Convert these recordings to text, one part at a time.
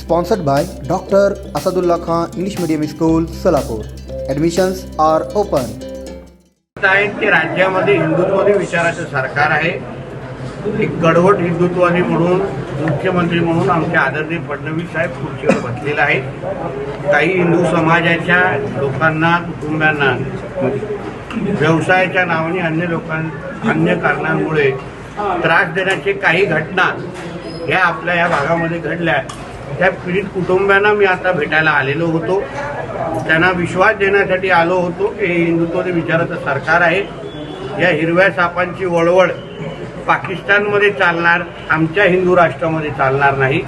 Sponsored by Dr. Asadullah Khan English Medium School, Solapur. Admissions are open. की राज्यामध्ये हिंदुत्ववादी विचाराचं सरकार आहे. एक कडवट हिंदुत्ववादी म्हणून मुख्यमंत्री म्हणून आमचे आदरणीय फडणवीस साहेब खुर्चीवर बसलेले आहेत. काही हिंदू समाजाच्या लोकांना, कुटुंबांना व्यवसायाच्या नावाने अन्य कारणांमुळे त्रास देण्याची काही घटना ह्या आपल्या या भागामध्ये घडल्या. त्या पीडित कुटुंबांना मी आता भेटायला आलेलो होतो. त्यांना विश्वास देण्यासाठी आलो होतो की हिंदुत्ववादी विचाराचं सरकार आहे. या हिरव्या सापांची वळवळ पाकिस्तानमध्ये चालणार, आमच्या हिंदू राष्ट्रामध्ये चालणार नाही.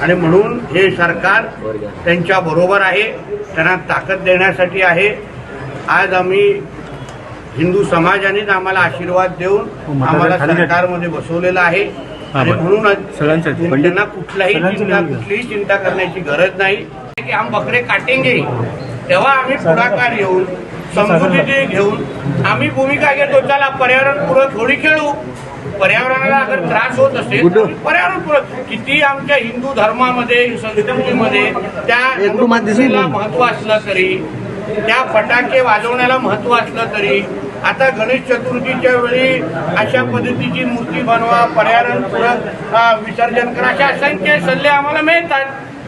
आणि म्हणून हे सरकार त्यांच्या बरोबर आहे, त्यांना ताकद देण्यासाठी आहे. आज आम्ही हिंदू समाजानेच आम्हाला आशीर्वाद देऊन आम्हाला सरकारमध्ये बसवलेलं आहे. आणि म्हणून त्यांना कुठलीही चिंता करण्याची गरज नाही की हम बकरे काटेंगे. तेव्हा आम्ही पुढाकार घेऊन, समजुती घेऊन आम्ही भूमिका घेतो. चला पर्यावरणपूरक होळी खेळू. पर्यावरणाला अगर त्रास होत असेल तर पर्यावरणपूरक किती आमच्या हिंदू धर्मामध्ये, संस्कृतीमध्ये त्या महत्व असलं तरी, त्या फटाके वाजवण्याला महत्व असलं तरी, आता गणेश चतुर्थीच्या वेळी अशा पद्धतीची मूर्ती बनवा, पर्यावरणपूरक विसर्जन करा, अशा असंख्य सल्ले आम्हाला मिळतात.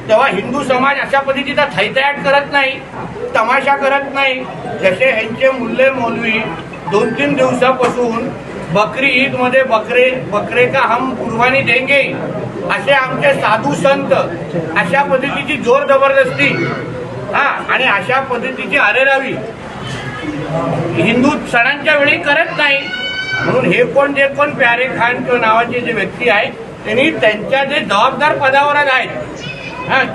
तेव्हा हिंदू समाज अशा पद्धतीचा थैथयाट करत नाही, तमाशा करत नाही. जसे ह्यांचे मुल्ले मौलवी 2-3 दिवसापासून बकरी ईद मध्ये बकरे का हम कुर्बानी देंगे असे आमचे साधू संत अशा पद्धतीची जोर जबरदस्ती आणि अशा पद्धतीची अरेरावी हिंदू सणांच्या वेळी करत नाही. म्हणून हे जे कोण प्यारे खान किंवा नावाचे जे व्यक्ती आहेत त्यांनी त्यांच्या जे जबाबदार पदावर आहेत,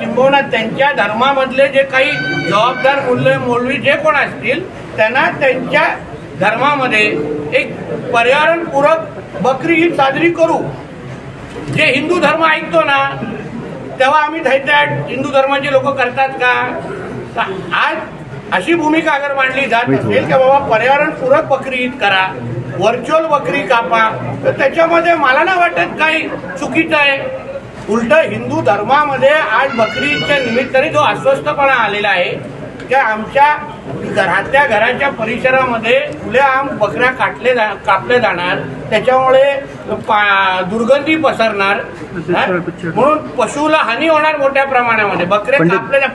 किंबहुना त्यांच्या धर्मामधले जे काही जबाबदार मुल्ले मौलवी जे कोण असतील त्यांना त्यांच्या धर्मामध्ये एक पर्यावरणपूरक बकरी ईद साजरी करू. जे हिंदू धर्म ऐकतो ना तेव्हा आम्ही थैथयाट हिंदू धर्माचे लोक करतात का? आज अशी भूमिका अगर मांडली जात असेल की बाबा पर्यावरणपूरक बकरी ईद करा, व्हर्च्युअल बकरी कापा, तर त्याच्यामध्ये मला नाही वाटत काही चुकीचं आहे. उलट हिंदू धर्मामध्ये आज बकरी ईदच्या निमित्ताने जो अस्वस्थपणा आलेला आहे की आमच्या घराच्या परिसरामध्ये खुलेआम बकऱ्या कापल्या जाणार, त्याच्यामुळे दुर्गंधी पसरणार, म्हणून पशुला हानी होणार मोठ्या प्रमाणामध्ये. बकऱ्या कापल्या,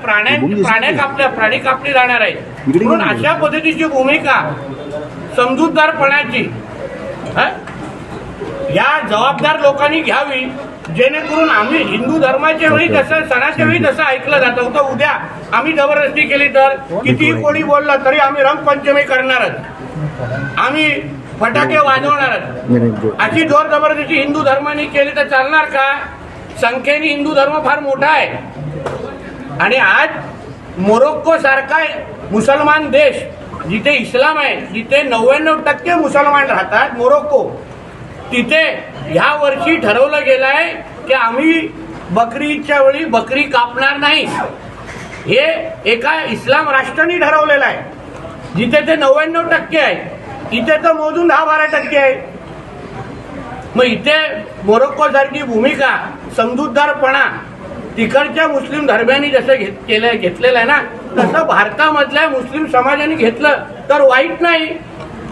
प्राणी कापली जाणार आहे. म्हणून अशा पद्धतीची भूमिका समजूतदारपणाची या जबाबदार लोकांनी घ्यावी, जेणेकरून आम्ही हिंदू धर्माच्या वेळी जसं सणाच्या वेळी जसं ऐकलं जातं होतं, उद्या आम्ही जबरदस्ती केली तर कितीही कोणी बोललं तरी आम्ही रंगपंचमी करणारच, आम्ही फटाके वाजवणारच. अशी जोर जबरदस्ती हिंदू धर्माने केली तर चालणार का? संख्येने हिंदू धर्म फार मोठा आहे. आणि आज मोरोक्को सारखा मुसलमान देश जिथे इस्लाम आहे, जिथे 99% मुसलमान राहतात, मोरोक्को, तिथे ह्या वर्षी ठरवलं गेलं आहे की आम्ही बकरीच्या वेळी बकरी कापणार नाही. हे एका इस्लाम राष्ट्राने ठरवलेलं आहे. जिथे ते 99% आहे, इथे तर मोजून 10-12% आहे. मग इथे मोरोक्को सारखी भूमिका, समजूतदारपणा तिकडच्या मुस्लिम धर्मांनी जसं घेतलेलं आहे ना, तसं भारतामधल्या मुस्लिम समाजाने घेतलं तर वाईट नाही.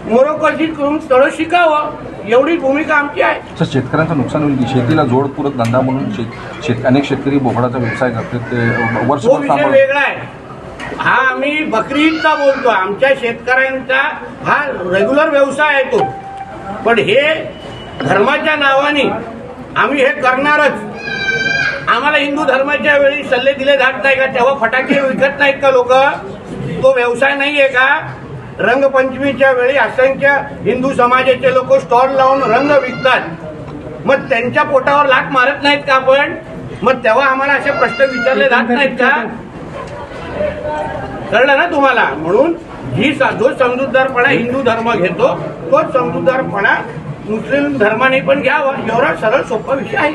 मोरोक्कोची थोडं शिकावं, एवढी भूमिका आमची आहे. शेतकऱ्यांचं नुकसान होईल. शेतीला जोडपूरक धंदा म्हणून अनेक शेतकरी बोकडाचा व्यवसाय करतात, ते वर्षभर वेगळा आहे. हा आम्ही बकरी ईदचा बोलतो, आमच्या शेतकऱ्यांचा हा रेग्युलर व्यवसाय आहे तो. पण हे धर्माच्या नावाने आम्ही हे करणारच. आम्हाला हिंदू धर्माच्या वेळी सल्ले दिले जात नाही का? तेव्हा फटाके विकत नाहीत का लोक? तो व्यवसाय नाहीये का? रंगपंचमीच्या वेळी असंख्य हिंदू समाजाचे लोक स्टॉल लावून रंग विकतात, मग त्यांच्या पोटावर लाथ मारत नाहीत का आपण? मग तेव्हा आम्हाला असे प्रश्न विचारले जात नाहीत का? कळलं ना तुम्हाला? म्हणून जो समजूतदारपणा हिंदू धर्म घेतो तोच समजूतदारपणा मुस्लिम धर्माने पण घ्यावा. एवढा सरळ सोपा विषय आहे.